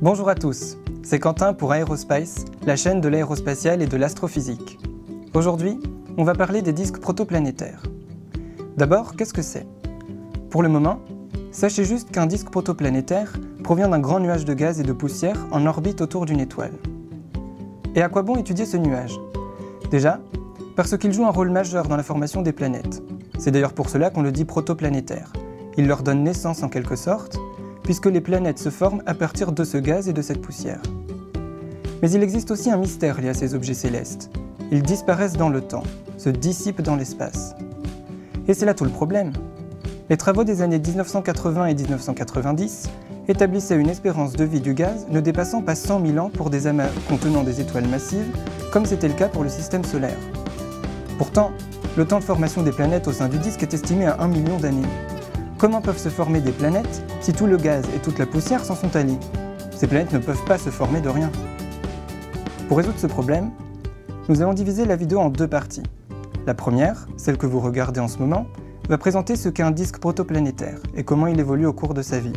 Bonjour à tous, c'est Quentin pour Aerospace, la chaîne de l'aérospatiale et de l'astrophysique. Aujourd'hui, on va parler des disques protoplanétaires. D'abord, qu'est-ce que c'est? Pour le moment, sachez juste qu'un disque protoplanétaire provient d'un grand nuage de gaz et de poussière en orbite autour d'une étoile. Et à quoi bon étudier ce nuage? Déjà, parce qu'il joue un rôle majeur dans la formation des planètes. C'est d'ailleurs pour cela qu'on le dit protoplanétaire. Il leur donne naissance en quelque sorte, puisque les planètes se forment à partir de ce gaz et de cette poussière. Mais il existe aussi un mystère lié à ces objets célestes. Ils disparaissent dans le temps, se dissipent dans l'espace. Et c'est là tout le problème. Les travaux des années 1980 et 1990 établissaient une espérance de vie du gaz ne dépassant pas 100 000 ans pour des amas contenant des étoiles massives, comme c'était le cas pour le système solaire. Pourtant, le temps de formation des planètes au sein du disque est estimé à 1 million d'années. Comment peuvent se former des planètes si tout le gaz et toute la poussière s'en sont allés? Ces planètes ne peuvent pas se former de rien. Pour résoudre ce problème, nous allons diviser la vidéo en deux parties. La première, celle que vous regardez en ce moment, va présenter ce qu'est un disque protoplanétaire et comment il évolue au cours de sa vie.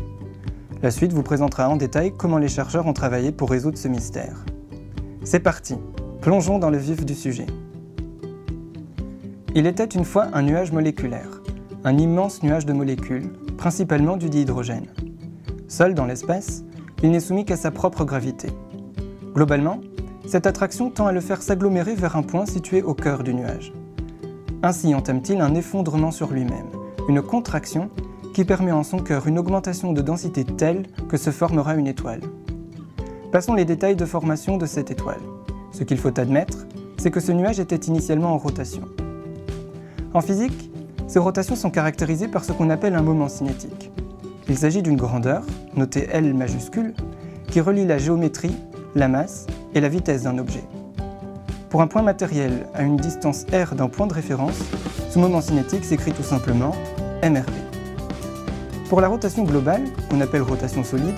La suite vous présentera en détail comment les chercheurs ont travaillé pour résoudre ce mystère. C'est parti, plongeons dans le vif du sujet. Il était une fois un nuage moléculaire, un immense nuage de molécules, principalement du dihydrogène. Seul dans l'espace, il n'est soumis qu'à sa propre gravité. Globalement, cette attraction tend à le faire s'agglomérer vers un point situé au cœur du nuage. Ainsi entame-t-il un effondrement sur lui-même, une contraction qui permet en son cœur une augmentation de densité telle que se formera une étoile. Passons les détails de formation de cette étoile. Ce qu'il faut admettre, c'est que ce nuage était initialement en rotation. En physique, ces rotations sont caractérisées par ce qu'on appelle un moment cinétique. Il s'agit d'une grandeur, notée L majuscule, qui relie la géométrie, la masse et la vitesse d'un objet. Pour un point matériel à une distance r d'un point de référence, ce moment cinétique s'écrit tout simplement mRV. Pour la rotation globale, qu'on appelle rotation solide,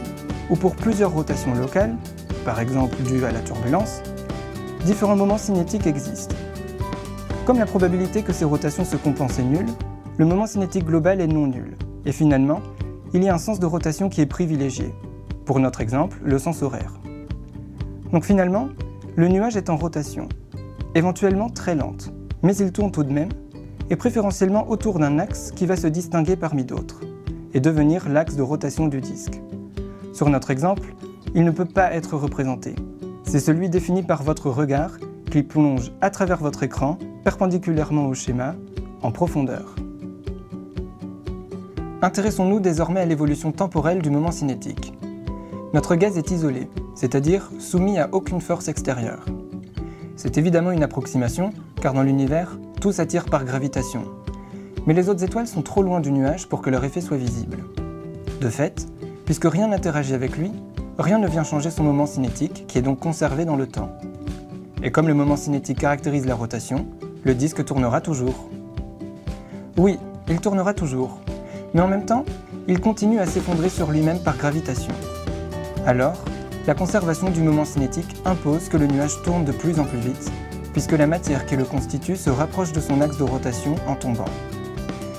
ou pour plusieurs rotations locales, par exemple dues à la turbulence, différents moments cinétiques existent. Comme la probabilité que ces rotations se compensent est nulle, le moment cinétique global est non nul, et finalement, il y a un sens de rotation qui est privilégié. Pour notre exemple, le sens horaire. Donc finalement, le nuage est en rotation, éventuellement très lente, mais il tourne tout de même, et préférentiellement autour d'un axe qui va se distinguer parmi d'autres, et devenir l'axe de rotation du disque. Sur notre exemple, il ne peut pas être représenté. C'est celui défini par votre regard qui plonge à travers votre écran, perpendiculairement au schéma, en profondeur. Intéressons-nous désormais à l'évolution temporelle du moment cinétique. Notre gaz est isolé, c'est-à-dire soumis à aucune force extérieure. C'est évidemment une approximation, car dans l'univers, tout s'attire par gravitation. Mais les autres étoiles sont trop loin du nuage pour que leur effet soit visible. De fait, puisque rien n'interagit avec lui, rien ne vient changer son moment cinétique, qui est donc conservé dans le temps. Et comme le moment cinétique caractérise la rotation, le disque tournera toujours. Oui, il tournera toujours, mais en même temps, il continue à s'effondrer sur lui-même par gravitation. Alors, la conservation du moment cinétique impose que le nuage tourne de plus en plus vite, puisque la matière qui le constitue se rapproche de son axe de rotation en tombant.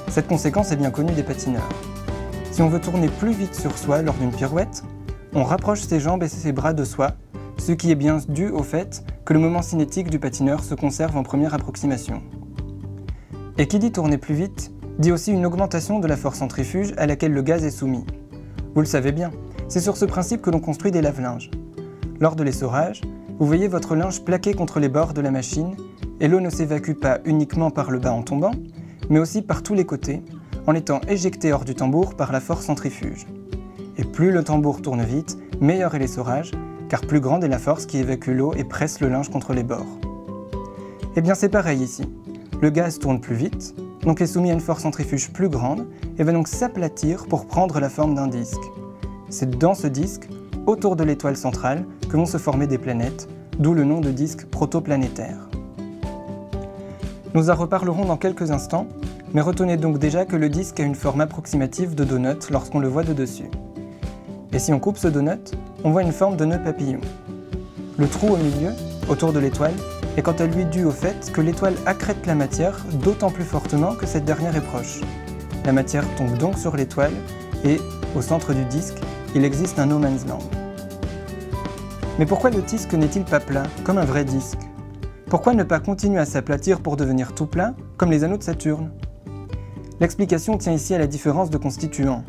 Cette conséquence est bien connue des patineurs. Si on veut tourner plus vite sur soi lors d'une pirouette, on rapproche ses jambes et ses bras de soi, ce qui est bien dû au fait que le moment cinétique du patineur se conserve en première approximation. Et qui dit tourner plus vite, dit aussi une augmentation de la force centrifuge à laquelle le gaz est soumis. Vous le savez bien, c'est sur ce principe que l'on construit des lave-linges. Lors de l'essorage, vous voyez votre linge plaqué contre les bords de la machine, et l'eau ne s'évacue pas uniquement par le bas en tombant, mais aussi par tous les côtés, en étant éjectée hors du tambour par la force centrifuge. Et plus le tambour tourne vite, meilleur est l'essorage, car plus grande est la force qui évacue l'eau et presse le linge contre les bords. Eh bien c'est pareil ici. Le gaz tourne plus vite, donc est soumis à une force centrifuge plus grande, et va donc s'aplatir pour prendre la forme d'un disque. C'est dans ce disque, autour de l'étoile centrale, que vont se former des planètes, d'où le nom de disque protoplanétaire. Nous en reparlerons dans quelques instants, mais retenez donc déjà que le disque a une forme approximative de donut lorsqu'on le voit de dessus. Et si on coupe ce donut, on voit une forme de nœud papillon. Le trou au milieu, autour de l'étoile, est quant à lui dû au fait que l'étoile accrète la matière d'autant plus fortement que cette dernière est proche. La matière tombe donc sur l'étoile et, au centre du disque, il existe un no man's land. Mais pourquoi le disque n'est-il pas plat, comme un vrai disque? Pourquoi ne pas continuer à s'aplatir pour devenir tout plat, comme les anneaux de Saturne? L'explication tient ici à la différence de constituants.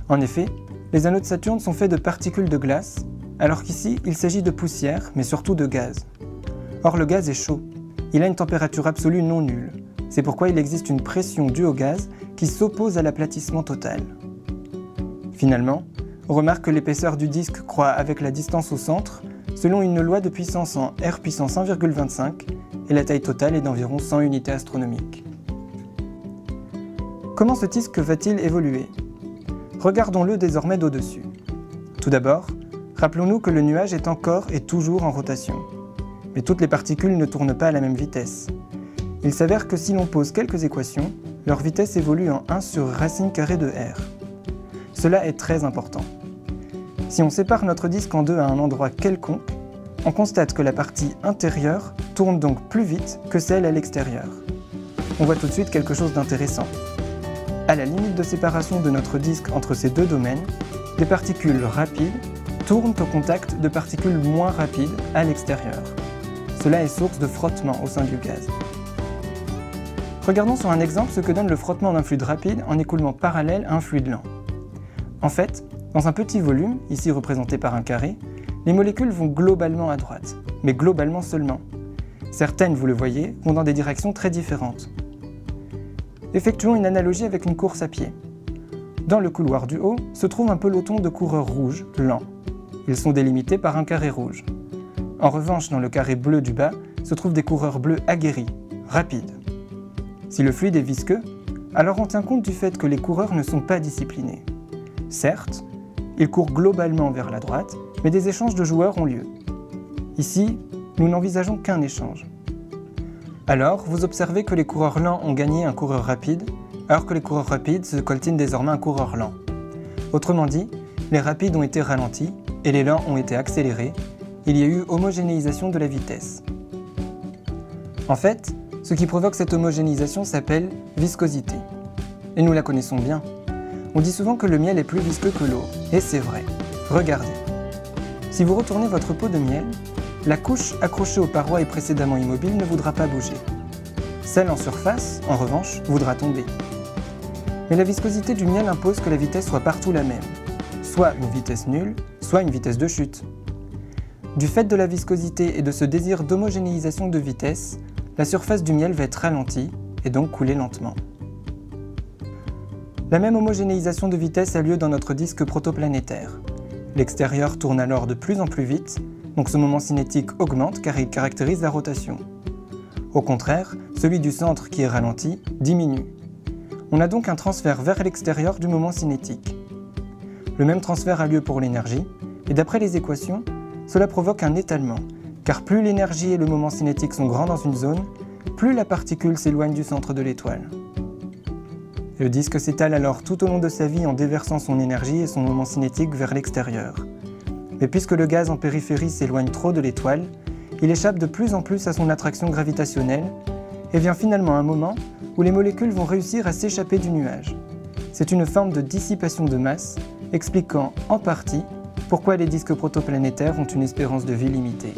En effet, les anneaux de Saturne sont faits de particules de glace, alors qu'ici, il s'agit de poussière, mais surtout de gaz. Or, le gaz est chaud. Il a une température absolue non nulle. C'est pourquoi il existe une pression due au gaz qui s'oppose à l'aplatissement total. Finalement, on remarque que l'épaisseur du disque croît avec la distance au centre, selon une loi de puissance en R puissance 1,25, et la taille totale est d'environ 100 unités astronomiques. Comment ce disque va-t-il évoluer? Regardons-le désormais d'au-dessus. Tout d'abord, rappelons-nous que le nuage est encore et toujours en rotation. Mais toutes les particules ne tournent pas à la même vitesse. Il s'avère que si l'on pose quelques équations, leur vitesse évolue en 1 sur racine carrée de r. Cela est très important. Si on sépare notre disque en deux à un endroit quelconque, on constate que la partie intérieure tourne donc plus vite que celle à l'extérieur. On voit tout de suite quelque chose d'intéressant. À la limite de séparation de notre disque entre ces deux domaines, des particules rapides tournent au contact de particules moins rapides à l'extérieur. Cela est source de frottement au sein du gaz. Regardons sur un exemple ce que donne le frottement d'un fluide rapide en écoulement parallèle à un fluide lent. En fait, dans un petit volume, ici représenté par un carré, les molécules vont globalement à droite, mais globalement seulement. Certaines, vous le voyez, vont dans des directions très différentes. Effectuons une analogie avec une course à pied. Dans le couloir du haut se trouve un peloton de coureurs rouges, lents. Ils sont délimités par un carré rouge. En revanche, dans le carré bleu du bas se trouvent des coureurs bleus aguerris, rapides. Si le fluide est visqueux, alors on tient compte du fait que les coureurs ne sont pas disciplinés. Certes, ils courent globalement vers la droite, mais des échanges de joueurs ont lieu. Ici, nous n'envisageons qu'un échange. Alors, vous observez que les coureurs lents ont gagné un coureur rapide, alors que les coureurs rapides se coltinent désormais un coureur lent. Autrement dit, les rapides ont été ralentis et les lents ont été accélérés. Il y a eu homogénéisation de la vitesse. En fait, ce qui provoque cette homogénéisation s'appelle viscosité. Et nous la connaissons bien. On dit souvent que le miel est plus visqueux que l'eau, et c'est vrai. Regardez. Si vous retournez votre pot de miel, la couche accrochée aux parois et précédemment immobile ne voudra pas bouger. Celle en surface, en revanche, voudra tomber. Mais la viscosité du miel impose que la vitesse soit partout la même, soit une vitesse nulle, soit une vitesse de chute. Du fait de la viscosité et de ce désir d'homogénéisation de vitesse, la surface du miel va être ralentie et donc couler lentement. La même homogénéisation de vitesse a lieu dans notre disque protoplanétaire. L'extérieur tourne alors de plus en plus vite, donc ce moment cinétique augmente car il caractérise la rotation. Au contraire, celui du centre qui est ralenti diminue. On a donc un transfert vers l'extérieur du moment cinétique. Le même transfert a lieu pour l'énergie, et d'après les équations, cela provoque un étalement, car plus l'énergie et le moment cinétique sont grands dans une zone, plus la particule s'éloigne du centre de l'étoile. Le disque s'étale alors tout au long de sa vie en déversant son énergie et son moment cinétique vers l'extérieur. Mais puisque le gaz en périphérie s'éloigne trop de l'étoile, il échappe de plus en plus à son attraction gravitationnelle et vient finalement un moment où les molécules vont réussir à s'échapper du nuage. C'est une forme de dissipation de masse, expliquant en partie pourquoi les disques protoplanétaires ont une espérance de vie limitée.